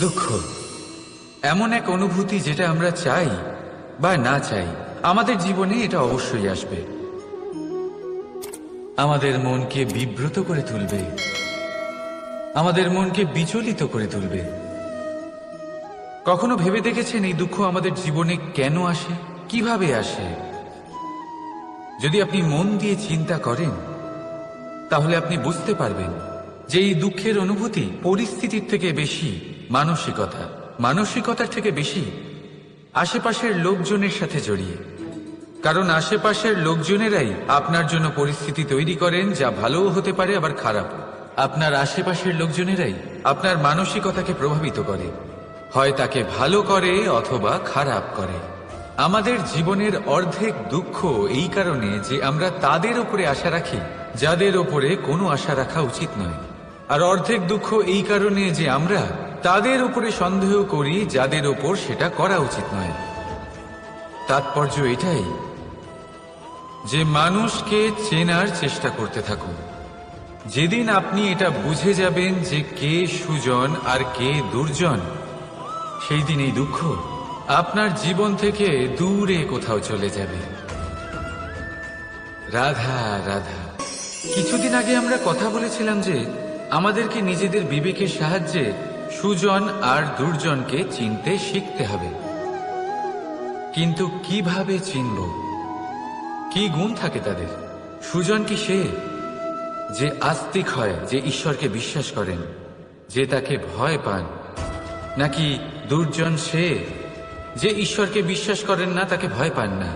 দুঃখ এমন এক অনুভূতি যেটা আমরা চাই বা না চাই, আমাদের জীবনে এটা অবশ্যই আসবে। আমাদের মনকে বিব্রত করে তুলবে, আমাদের মনকে বিচলিত করে তুলবে। কখনো ভেবে দেখেছেন এই দুঃখ আমাদের জীবনে কেন আসে, কিভাবে আসে? যদি আপনি মন দিয়ে চিন্তা করেন তাহলে আপনি বুঝতে পারবেন যে এই দুঃখের অনুভূতি পরিস্থিতির থেকে বেশি মানসিকতার থেকে বেশি আশেপাশের লোকজনের সাথে জড়িয়ে। কারণ আশেপাশের লোকজনেরাই আপনার জন্য পরিস্থিতি তৈরি করেন, যা ভালোও হতে পারে আবার খারাপ। আপনার আশেপাশের লোকজনেরাই আপনার মানসিকতাকে প্রভাবিত করে, হয় তাকে ভালো করে অথবা খারাপ করে। আমাদের জীবনের অর্ধেক দুঃখ এই কারণে যে আমরা তাদের উপরে আশা রাখি যাদের ওপরে কোনো আশা রাখা উচিত নয়, আর অর্ধেক দুঃখ এই কারণে যে আমরা তাদের উপরে সন্দেহ করি যাদের ওপর সেটা করা উচিত নয়। তাৎপর্য এটাই যে মানুষকে চেনার চেষ্টা করতে থাকুন। যেদিন আপনি এটা বুঝে যাবেন যে কে সুজন আর কে দুর্জন, সেই দিন এই দুঃখ আপনার জীবন থেকে দূরে কোথাও চলে যাবে। রাধা রাধা। কিছুদিন আগে আমরা কথা বলেছিলাম যে আমাদেরকে নিজেদের বিবেকের সাহায্যে সুজন আর দুর্জনকে চিনতে শিখতে হবে। কিন্তু কিভাবে চিনব? কি গুণ থাকে তাদের? সুজন কি সে যে আস্তিক হয়, যে ঈশ্বরকে বিশ্বাস করেন, যে তাকে ভয় পান? নাকি দুর্জন সে যে ঈশ্বরকে বিশ্বাস করেন না, তাকে ভয় পান না,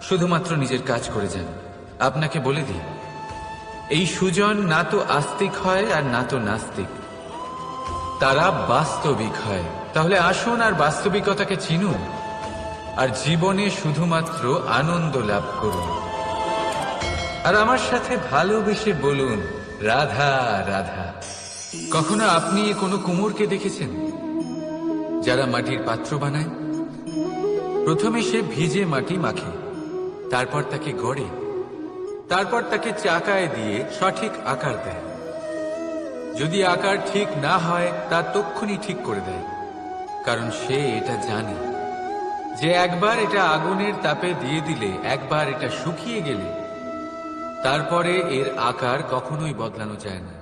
শুধুমাত্র নিজের কাজ করে যান? আপনাকে বলে দিই, এই সুজন না তো আস্তিক হয় আর না তো নাস্তিক, তারা বাস্তবিক হয়। তাহলে আসুন আর বাস্তবিকতাকে চিনুন আর জীবনে শুধুমাত্র আনন্দ লাভ করুন। আর আমার সাথে ভালোবেসে বলুন রাধা রাধা। কখনো আপনি কোনো কুমোরকে দেখেছেন যারা মাটির পাত্র বানায়? প্রথমে সে ভিজে মাটি মাখে, তারপর তাকে গড়ে, তারপর তাকে চাকায় দিয়ে সঠিক আকার দেয়। যদি আকার ঠিক না হয় তা তক্ষুনি ঠিক করে দেয়, কারণ সে এটা জানে যে একবার এটা আগুনের তাপে দিয়ে দিলে, একবার এটা শুকিয়ে গেলে তারপরে এর আকার কখনোই বদলানো যায় না।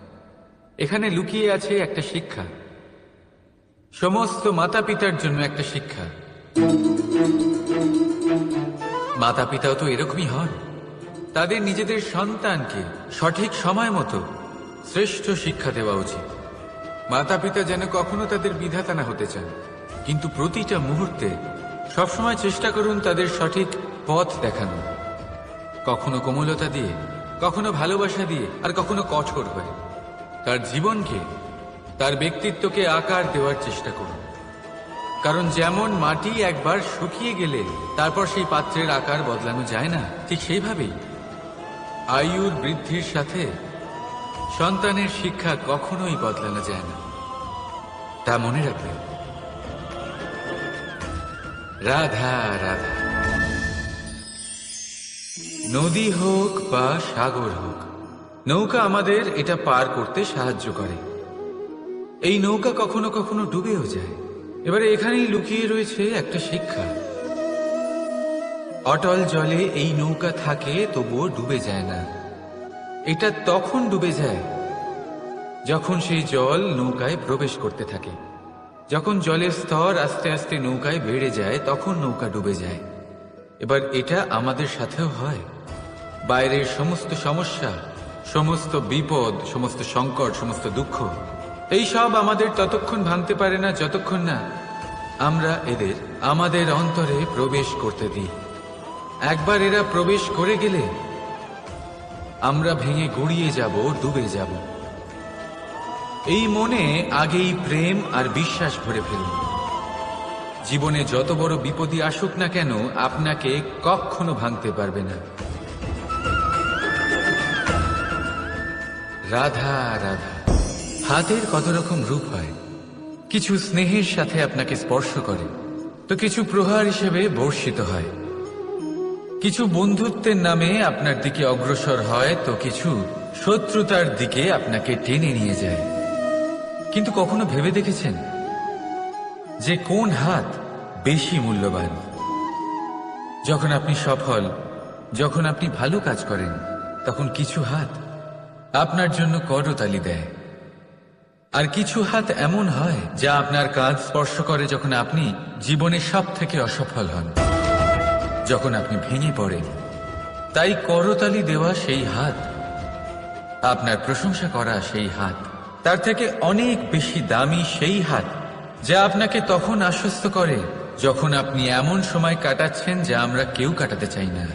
এখানে লুকিয়ে আছে একটা শিক্ষা, সমস্ত মাতা পিতার জন্য একটা শিক্ষা। মাতা পিতাও তো এরকমই হন, তাদের নিজেদের সন্তানকে সঠিক সময় মতো শ্রেষ্ঠ শিক্ষা দেওয়া উচিত। মাতা পিতা যেন কখনো তাদের বিধাতা না হতে চান, কিন্তু প্রতিটা মুহূর্তে সবসময় চেষ্টা করুন তাদের সঠিক পথ দেখানো, কখনো কোমলতা দিয়ে, কখনো ভালোবাসা দিয়ে, আর কখনো কঠোর হয়ে। তার জীবনকে, তার ব্যক্তিত্বকে আকার দেওয়ার চেষ্টা করুন। কারণ যেমন মাটি একবার শুকিয়ে গেলে তারপর সেই পাত্রের আকার বদলানো যায় না, ঠিক সেইভাবেই আয়ুর বৃদ্ধির সাথে সন্তানের শিক্ষা কখনোই বদলানো যায় না। তা মনে রাখবেন। রাধা রাধা। নদী হোক বা সাগর হোক, নৌকা আমাদের এটা পার করতে সাহায্য করে। এই নৌকা কখনো কখনো ডুবেও যায়। এবারে এখানেই লুকিয়ে রয়েছে একটা শিক্ষা। অটল জলে এই নৌকা থাকে, তবুও ডুবে যায় না। এটা তখন ডুবে যায় যখন সেই জল নৌকায় প্রবেশ করতে থাকে। যখন জলের স্তর আস্তে আস্তে নৌকায় বেড়ে যায়, তখন নৌকা ডুবে যায়। এবার এটা আমাদের সাথেও হয়। বাইরের সমস্ত সমস্যা, সমস্ত বিপদ, সমস্ত সংকট, সমস্ত দুঃখ, এই সব আমাদের ততক্ষণ ভাঙতে পারে না যতক্ষণ না আমরা এদের আমাদের অন্তরে প্রবেশ করতে দিই। একবার এরা প্রবেশ করে গেলে আমরা ভেঙে গুড়িয়ে যাব, ডুবে যাব। এই মনে আগেই প্রেম আর বিশ্বাস ভরে ফেলুন। জীবনে যত বড় বিপদই আসুক না কেন, আপনাকে কখনো ভাঙতে পারবে না। রাধা রাধা। হাতের কত রকম রূপ হয়। কিছু স্নেহের সাথে আপনাকে স্পর্শ করে, তো কিছু প্রহার হিসেবে বর্ষিত হয়। কিছু বন্ধুত্বের নামে আপনার দিকে অগ্রসর হয়, তো কিছু শত্রুতার দিকে আপনাকে টেনে নিয়ে যায়। কিন্তু কখনো ভেবে দেখেছেন যে কোন হাত বেশি মূল্যবান। যখন আপনি সফল, যখন আপনি ভালো কাজ করেন, তখন কিছু হাত আপনার জন্য করতালি দেয়, আর কিছু হাত এমন হয় যা আপনার কাঁধ স্পর্শ করে যখন আপনি জীবনে সব থেকে অসফল হন, যখন আপনি ভেঙে পড়েন। তাই করতালি দেওয়া সেই হাত, আপনার প্রশংসা করা সেই হাত, তার থেকে অনেক বেশি দামি সেই হাত যা আপনাকে তখন আশ্বস্ত করে যখন আপনি এমন সময় কাটাচ্ছেন যা আমরা কেউ কাটাতে চাই না।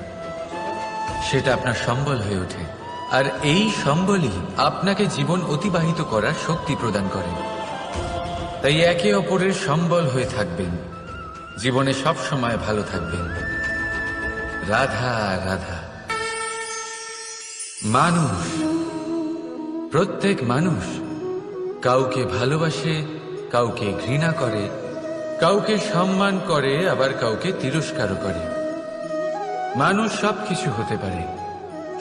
সেটা আপনার সম্বল হয়ে ওঠে, আর এই সম্বলই আপনাকে জীবন অতিবাহিত করার শক্তি প্রদান করে। তাই একে অপরের সম্বল হয়ে থাকবেন, জীবনে সব সময় ভালো থাকবেন। রাধা রাধা। মানুষ, প্রত্যেক মানুষ কাউকে ভালোবাসে, কাউকে ঘৃণা করে, কাউকে সম্মান করে, আবার কাউকে তিরস্কারও করে। মানুষ সবকিছু হতে পারে,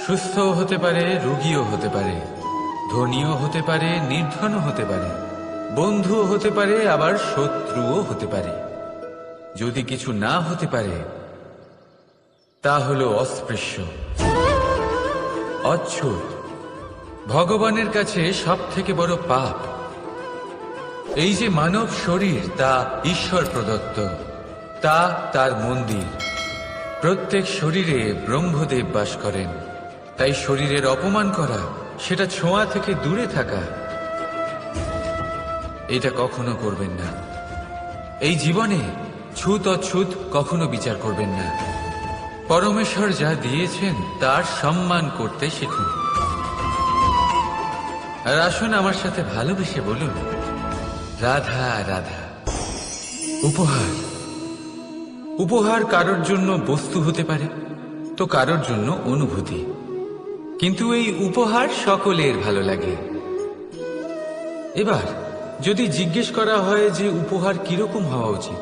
সুস্থও হতে পারে, রোগীও হতে পারে, ধনীও হতে পারে, নির্ধনও হতে পারে, বন্ধুও হতে পারে, আবার শত্রুও হতে পারে। যদি কিছু না হতে পারে তা হলো অস্পৃশ্য, অচ্ছুত। ভগবানের কাছে সব থেকে বড় পাপ এই যে মানব শরীর, তা ঈশ্বর প্রদত্ত, তা তার মন্দির। প্রত্যেক শরীরে ব্রহ্মদেব বাস করেন, তাই শরীরের অপমান করা, সেটা ছোঁয়া থেকে দূরে থাকা, এটা কখনো করবেন না। এই জীবনে ছুত অছুত কখনো বিচার করবেন না। পরমেশ্বর যা দিয়েছেন তার সম্মান করতে শিখুন। আর আসুন আমার সাথে ভালোবেসে বলুন, রাধা রাধা। উপহার, উপহার কারোর জন্য বস্তু হতে পারে, তো কারোর জন্য অনুভূতি। কিন্তু এই উপহার সকলের ভালো লাগে। এবার যদি জিজ্ঞেস করা হয় যে উপহার কিরকম হওয়া উচিত,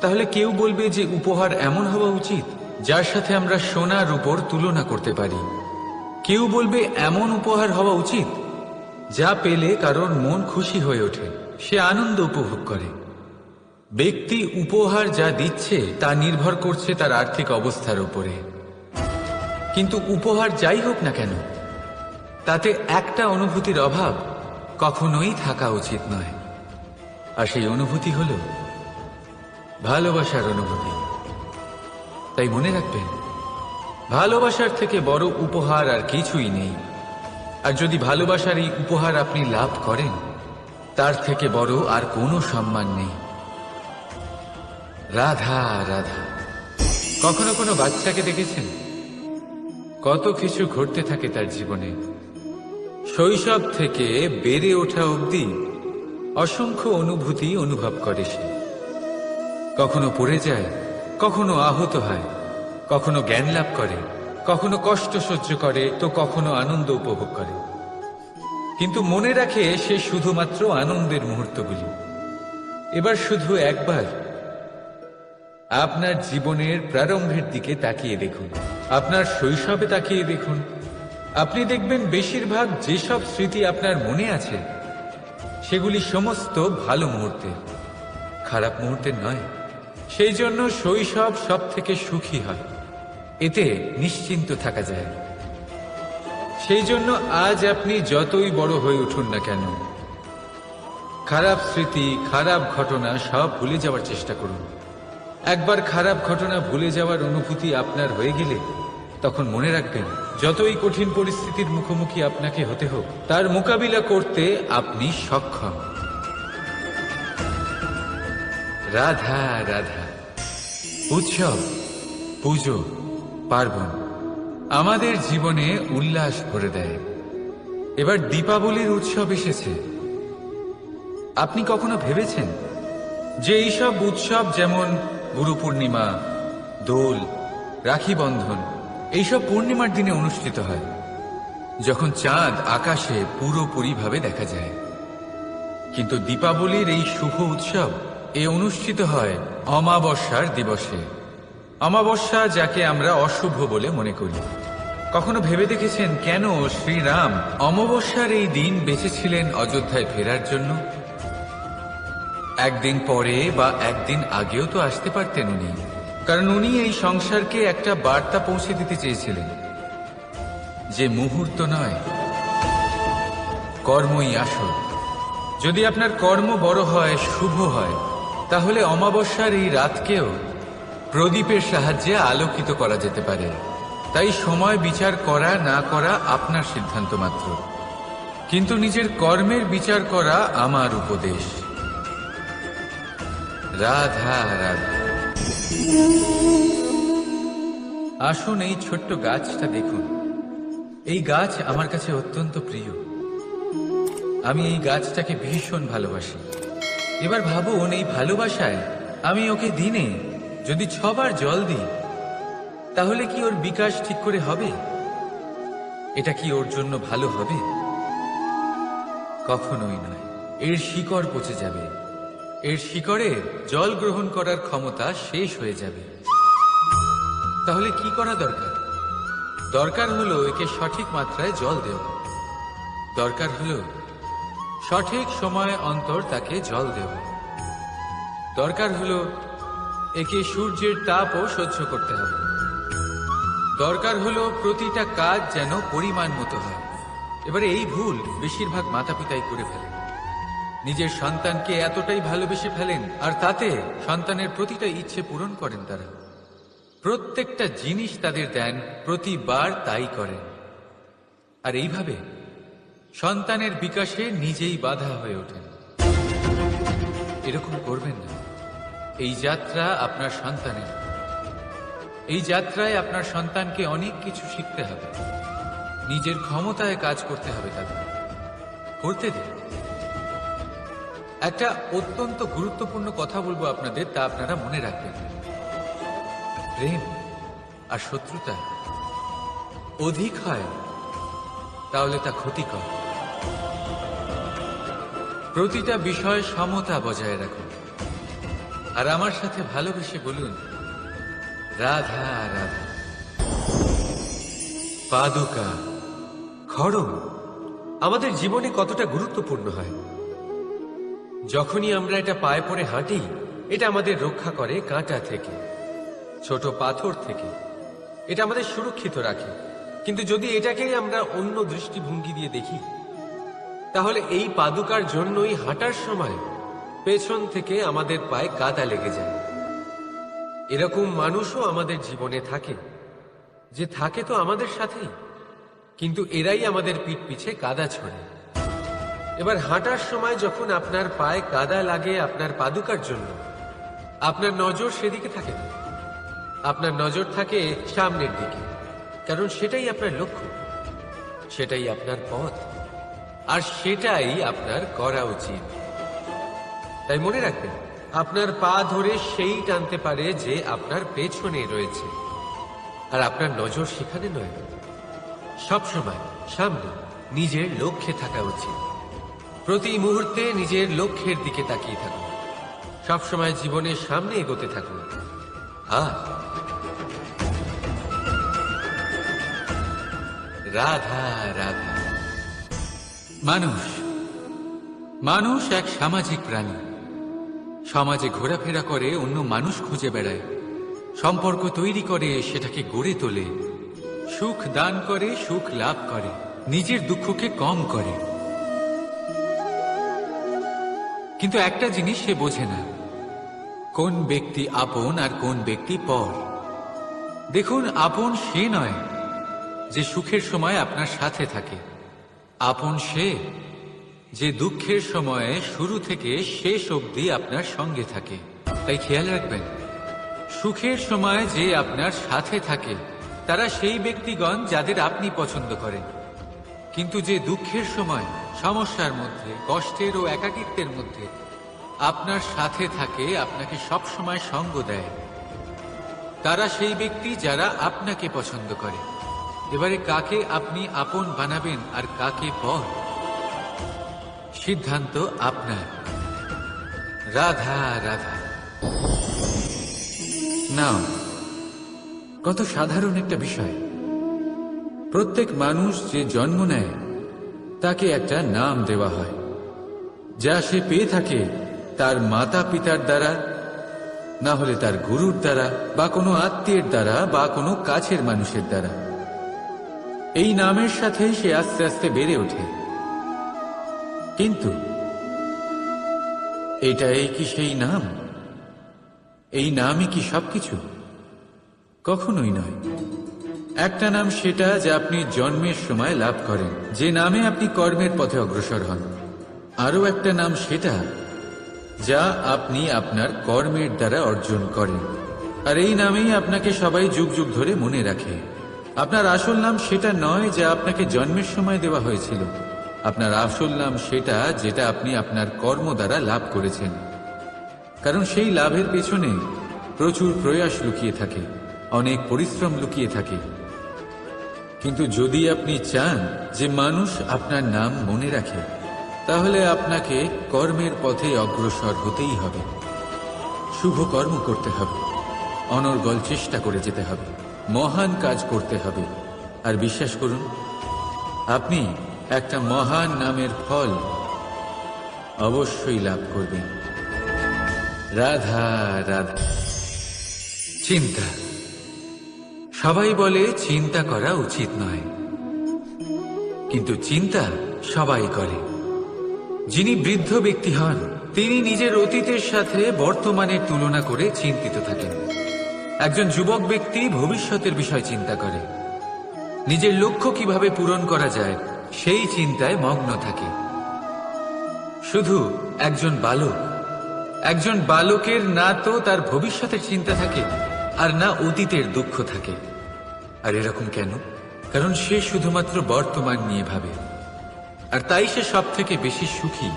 তাহলে কেউ বলবে যে উপহার এমন হওয়া উচিত যার সাথে আমরা সোনার উপর তুলনা করতে পারি। কেউ বলবে এমন উপহার হওয়া উচিত যা পেলে কারোর মন খুশি হয়ে ওঠে, সে আনন্দ উপভোগ করে। ব্যক্তি উপহার যা দিচ্ছে তা নির্ভর করছে তার আর্থিক অবস্থার উপরে। কিন্তু উপহার যাই হোক না কেন, তাতে একটা অনুভূতির অভাব কখনোই থাকা উচিত নয়, আর সেই অনুভূতি হল ভালোবাসার অনুভূতি। তাই মনে রাখবেন, ভালোবাসার থেকে বড় উপহার আর কিছুই নেই। আর যদি ভালোবাসার এই উপহার আপনি লাভ করেন, তার থেকে বড় আর কোনো সম্মান নেই। রাধা রাধা। কখনো কোনো বাচ্চাকে দেখেছেন? কত কিছু ঘটতে থাকে তার জীবনে, শৈশব থেকে বেড়ে ওঠা অবধি অসংখ্য অনুভূতি অনুভব করে সে। কখনো পড়ে যায়, কখনো আহত হয়, কখনো জ্ঞান লাভ করে, কখনো কষ্ট সহ্য করে, তো কখনো আনন্দ উপভোগ করে। কিন্তু মনে রাখে সে শুধুমাত্র আনন্দের মুহূর্তগুলি। এবার শুধু একবার আপনার জীবনের প্রারম্ভের দিকে তাকিয়ে দেখুন, আপনার শৈশবে তাকিয়ে দেখুন। আপনি দেখবেন বেশিরভাগ যেসব স্মৃতি আপনার মনে আছে সেগুলি সমস্ত ভালো মুহূর্তের, খারাপ মুহূর্তের নয়। সেই জন্য শৈশব সব থেকে সুখী হয়, এতে নিশ্চিন্ত থাকা যায়। সেই জন্য আজ আপনি যতই বড় হয়ে উঠুন না কেন, খারাপ স্মৃতি, খারাপ ঘটনা সব ভুলে যাওয়ার চেষ্টা করুন। একবার খারাপ ঘটনা ভুলে যাওয়ার অনুভূতি আপনার হয়ে গেলে তখন মনে রাখবেন, যতই কঠিন পরিস্থিতির মুখোমুখি আপনাকে হতে হোক, তার মোকাবিলা করতে আপনি সক্ষম। রাধা রাধা। উৎসব, পুজো, পার্বণ আমাদের জীবনে উল্লাস ভরে দেয়। এবার দীপাবলির উৎসব এসেছে। আপনি কখনো ভেবেছেন যে এইসব উৎসব যেমন গুরু পূর্ণিমা, দোল, রাখি বন্ধন, এইসব পূর্ণিমার দিনে অনুষ্ঠিত হয়, যখন চাঁদ আকাশে পুরোপুরিভাবে দেখা যায়। কিন্তু দীপাবলির এই শুভ উৎসব অনুষ্ঠিত হয় অমাবস্যার দিবসে। অমাবস্যা, যাকে আমরা অশুভ বলে মনে করি। কখনো ভেবে দেখেছেন কেন শ্রীরাম অমাবস্যার এই দিন বেঁচেছিলেন অযোধ্যায় ফেরার জন্য? একদিন পরে বা একদিন আগেও তো আসতে পারতেন উনি, কারণ উনি এই সংসারকে একটা বার্তা পৌঁছে দিতে চেয়েছিলেন যে মুহূর্ত নয়, কর্মই আসল। যদি আপনার কর্ম বড় হয়, শুভ হয়, তাহলে অমাবস্যার এই রাতকেও প্রদীপের সাহায্যে আলোকিত করা যেতে পারে। তাই সময় বিচার করা না করা আপনার সিদ্ধান্ত মাত্র, কিন্তু নিজের কর্মের বিচার করা আমার উপদেশ। রাধা রাধা। আসুন এই ছোট্ট গাছটা দেখুন। এই গাছ আমার কাছে অত্যন্ত প্রিয়। আমি এই গাছটাকে ভীষণ ভালোবাসি। এবার ভাবুন, এই ভালোবাসায় আমি ওকে দিনে যদি 6 বার জল দিই, তাহলে কি ওর বিকাশ ঠিক করে হবে? এটা কি ওর জন্য ভালো হবে? কখনোই নয়। এর শিকড় পচে যাবে, এর শিকড়ে জল গ্রহণ করার ক্ষমতা শেষ হয়ে যাবে। তাহলে কি করা দরকার? দরকার হলো একে সঠিক মাত্রায় জল দেওয়া। দরকার হলো সঠিক সময় অন্তর তাকে জল দেওয়া। দরকার হলো একে সূর্যের তাপও সহ্য করতে হবে। দরকার হলো প্রতিটা কাজ যেন পরিমাণ মতো হয়। এবারে এই ভুল বেশিরভাগ মাতা পিতাই করে ফেলেন। নিজের সন্তানকে এতটাই ভালোবেসে ফেলেন, আর তাতে সন্তানের প্রতিটা ইচ্ছে পূরণ করেন। তারা প্রত্যেকটা জিনিস তাদের দেন, প্রতিবার তাই করেন। আর এইভাবে সন্তানের বিকাশে নিজেই বাধা হয়ে ওঠেন। এরকম করবেন না। এই যাত্রা আপনার সন্তানের। এই যাত্রায় আপনার সন্তানকে অনেক কিছু শিখতে হবে। নিজের ক্ষমতায় কাজ করতে হবে, তাদের করতে দিন। একটা অত্যন্ত গুরুত্বপূর্ণ কথা বলবো আপনাদের, তা আপনারা মনে রাখবেন। প্রেম আর শত্রুতা অধিক হয় তাহলে তা ক্ষতিকর। প্রতিটা বিষয়ে সমতা বজায় রাখুন। আর আমার সাথে ভালোবেসে বলুন, রাধা রাধা। পাদুকা, খড়ম আমাদের জীবনে কতটা গুরুত্বপূর্ণ হয়। যখনই আমরা এটা পায়ে পড়ে হাঁটি, এটা আমাদের রক্ষা করে কাঁটা থেকে, ছোট পাথর থেকে। এটা আমাদের সুরক্ষিত রাখে। কিন্তু যদি এটাকেই আমরা অন্য দৃষ্টিভঙ্গি দিয়ে দেখি, তাহলে এই পাদুকার জন্যই হাঁটার সময় পেছন থেকে আমাদের পায়ে কাদা লেগে যায়। এরকম মানুষও আমাদের জীবনে থাকে, যে থাকে তো আমাদের সাথেই, কিন্তু এরাই আমাদের পিঠ পিছে কাদা ছড়ে। এবার হাঁটার সময় যখন আপনার পায়ে কাদা লাগে আপনার পাদুকার জন্য, আপনার নজর সেদিকে থাকে না। আপনার নজর থাকে সামনের দিকে, কারণ সেটাই আপনার লক্ষ্য, সেটাই আপনার পথ, আর সেটাই আপনার করা উচিত। তাই মনে রাখবেন, আপনার পা ধরে সেই টানতে পারে যে আপনার পেছনে রয়েছে, আর আপনার নজর সেখানে নয়। সবসময় সামনে নিজের লক্ষ্যে থাকা উচিত। প্রতি মুহূর্তে নিজের লক্ষ্যের দিকে তাকিয়ে থাকুন। সবসময় জীবনের সামনে এগোতে থাকুন। আর রাধা রাধা। মানুষ এক সামাজিক প্রাণী। সমাজে ঘোরাফেরা করে, অন্য মানুষ খুঁজে বেড়ায়, সম্পর্ক তৈরি করে, সেটাকে গড়ে তোলে, সুখ দান করে, সুখ লাভ করে, নিজের দুঃখকে কম করে। কিন্তু একটা জিনিস সে বোঝে না, কোন ব্যক্তি আপন আর কোন ব্যক্তি পর। দেখুন, আপন সে নয় যে সুখের সময় আপনার সাথে থাকে। আপন সে যে দুঃখের সময়ে শুরু থেকে শেষ অবধি আপনার সঙ্গে থাকে। তাই খেয়াল রাখবেন, সুখের সময় যে আপনার সাথে থাকে তারা সেই ব্যক্তিগণ যাদের আপনি পছন্দ করেন। কিন্তু যে দুঃখের সময়, সমস্যার মধ্যে, কষ্টের ও একাকিত্বের মধ্যে আপনার সাথে থাকে, আপনাকে সব সময় সঙ্গ দেয়, তারা সেই ব্যক্তি যারা আপনাকে পছন্দ করে। এবারে কাকে আপনি আপন বানাবেন আর কাকে পর, সিদ্ধান্ত আপনার। রাধা রাধা। নাও, কত সাধারণ একটা বিষয়। প্রত্যেক মানুষ যে জন্ম নেয় তাকে একটা নাম দেওয়া হয়। যা সে পেয়ে থাকে তার মাতা পিতার দ্বারা, না হলে তার গুরুর দ্বারা, বা কোনো আত্মীয়ের দ্বারা, বা কোনো কাছের মানুষের দ্বারা। এই নামের সাথেই সে আস্তে আস্তে বেড়ে ওঠে। কিন্তু এটাই কি সেই নাম? এই নামই কি সবকিছু? কখনোই নয়। একটা নাম সেটা যা আপনি জন্মের সময় লাভ করেন, যে নামে আপনি কর্মের পথে অগ্রসর হন। আরও একটা নাম সেটা যা আপনি আপনার কর্মের দ্বারা অর্জন করেন, আর এই নামেই আপনাকে সবাই যুগ যুগ ধরে মনে রাখে। আপনার আসল নাম সেটা নয় যা আপনাকে জন্মের সময় দেওয়া হয়েছিল। আপনার আসল নাম সেটা যেটা আপনি আপনার কর্ম দ্বারা লাভ করেছেন, কারণ সেই লাভের পেছনে প্রচুর প্রয়াস লুকিয়ে থাকে, অনেক পরিশ্রম লুকিয়ে থাকে। কিন্তু যদি আপনি চান যে মানুষ আপনার নাম মনে রাখে, তাহলে আপনাকে কর্মের পথে অগ্রসর হতেই হবে। শুভ কর্ম করতে হবে, অনর্গল চেষ্টা করে যেতে হবে, মহান কাজ করতে হবে। আর বিশ্বাস করুন, আপনি একটা মহান নামের ফল অবশ্যই লাভ করবেন। রাধা রাধা। চিন্তা। সবাই বলে চিন্তা করা উচিত নয়, কিন্তু চিন্তা সবাই করে। যিনি বৃদ্ধ ব্যক্তি হন, তিনি নিজের অতীতের সাথে বর্তমানের তুলনা করে চিন্তিত থাকেন। একজন যুবক ব্যক্তি ভবিষ্যতের বিষয় চিন্তা করে, নিজের লক্ষ্য কিভাবে পূরণ করা যায় সেই চিন্তায় মগ্ন থাকে। শুধু একজন বালকের না তো তার ভবিষ্যতের চিন্তা থাকে, আর না অতীতের দুঃখ থাকে। আর এরকম কেন? কারণ সে শুধুমাত্র বর্তমান নিয়ে ভাবে, আর তাই সে সব থেকে বেশি সুখী।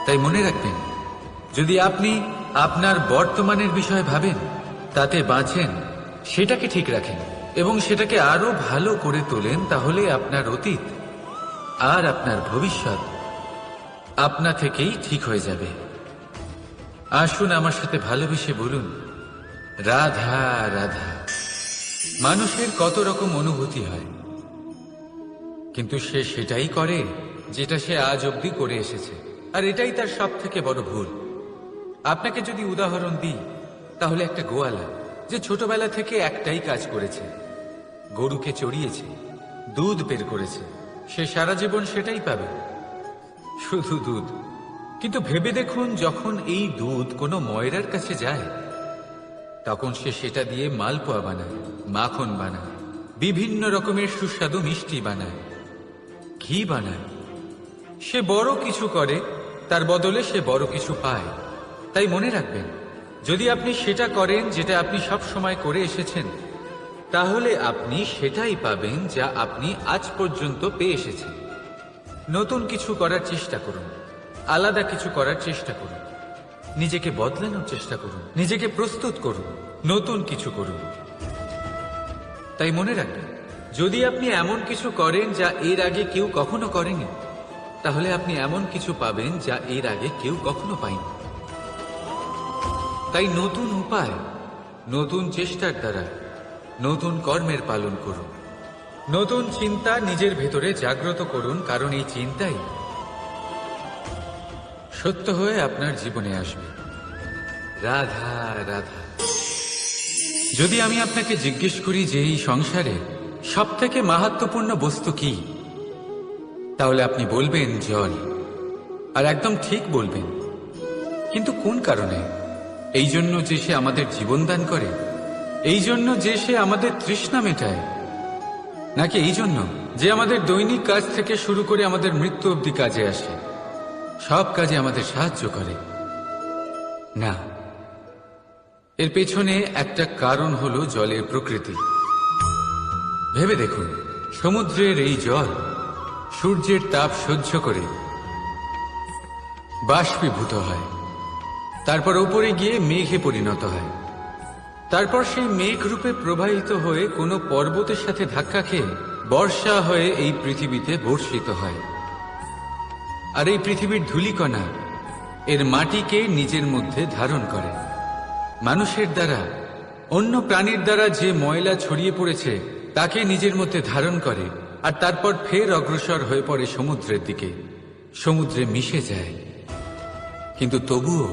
তাই মনে রাখবেন, যদি আপনি আপনার বর্তমানের বিষয়ে ভাবেন, তাতে বাঁচেন, সেটাকে ঠিক রাখেন এবং সেটাকে আরো ভালো করে তোলেন, তাহলে আপনার অতীত আর আপনার ভবিষ্যৎ আপনা থেকেই ঠিক হয়ে যাবে। আসুন আমার সাথে ভালোবেসে বলুন, রাধা রাধা। মানুষের কত রকম অনুভূতি হয়, কিন্তু সে সেটাই করে যেটা সে আজ অবধি করে এসেছে, আর এটাই তার সব থেকে বড় ভুল। আপনাকে যদি উদাহরণ দিই, তাহলে একটা গোয়ালা যে ছোটবেলা থেকে একটাই কাজ করেছে, গরুকে চড়িয়েছে, দুধ বের করেছে, সে সারা জীবন সেটাই পাবে, শুধু দুধ। কিন্তু ভেবে দেখুন, যখন এই দুধ কোনো ময়রার কাছে যায়, তখন সে সেটা দিয়ে মালপোয়া বানায়, মাখন বানায়, বিভিন্ন রকমের সুস্বাদু মিষ্টি বানায়, ঘি বানায়। সে বড় কিছু করে, তার বদলে সে বড় কিছু পায়। তাই মনে রাখবেন, যদি আপনি সেটা করেন যেটা আপনি সব সময় করে এসেছেন, তাহলে আপনি সেটাই পাবেন যা আপনি আজ পর্যন্ত পেয়ে এসেছেন। নতুন কিছু করার চেষ্টা করুন, আলাদা কিছু করার চেষ্টা করুন, নিজেকে বদলানোর চেষ্টা করুন, নিজেকে প্রস্তুত করুন, নতুন কিছু করুন। তাই মনে রাখবেন, যদি আপনি এমন কিছু করেন যা এর আগে কেউ কখনো করেনি, তাহলে আপনি এমন কিছু পাবেন যা এর আগে কেউ কখনো পায়নি। তাই নতুন উপায়, নতুন চেষ্টার দ্বারা নতুন কর্মের পালন করুন। নতুন চিন্তা নিজের ভেতরে জাগ্রত করুন, কারণ এই চিন্তাই সত্য হয়ে আপনার জীবনে আসবে। রাধা রাধা। যদি আমি আপনাকে জিজ্ঞেস করি যে এই সংসারে সব থেকে মাহাত্ম্যপূর্ণ বস্তু কি, তাহলে আপনি বলবেন জল। আর একদম ঠিক বলবেন। কিন্তু কোন কারণে? এই জন্য যে সে আমাদের জীবন দান করে? এই জন্য যে সে আমাদের তৃষ্ণা মেটায়? নাকি এই জন্য যে আমাদের দৈনিক কাজ থেকে শুরু করে আমাদের মৃত্যু অবধি কাজে আসে, সব কাজে আমাদের সাহায্য করে? না, এর পেছনে একটা কারণ হলো জলের প্রকৃতি। ভেবে দেখুন, সমুদ্রের এই জল সূর্যের তাপ সহ্য করে বাষ্পীভূত হয়, তারপর উপরে গিয়ে মেঘে পরিণত হয়, তারপর সেই মেঘ রূপে প্রবাহিত হয়ে কোনো পর্বতের সাথে ধাক্কা খেয়ে বর্ষা হয়ে এই পৃথিবীতে বর্ষিত হয়। আর এই পৃথিবীর ধূলিকণা এর মাটিকে নিজের মধ্যে ধারণ করে। মানুষের দ্বারা, অন্য প্রাণীর দ্বারা যে ময়লা ছড়িয়ে পড়েছে তাকে নিজের মধ্যে ধারণ করে, আর তারপর ফের অগ্রসর হয়ে পড়ে সমুদ্রের দিকে, সমুদ্রে মিশে যায়। কিন্তু তবুও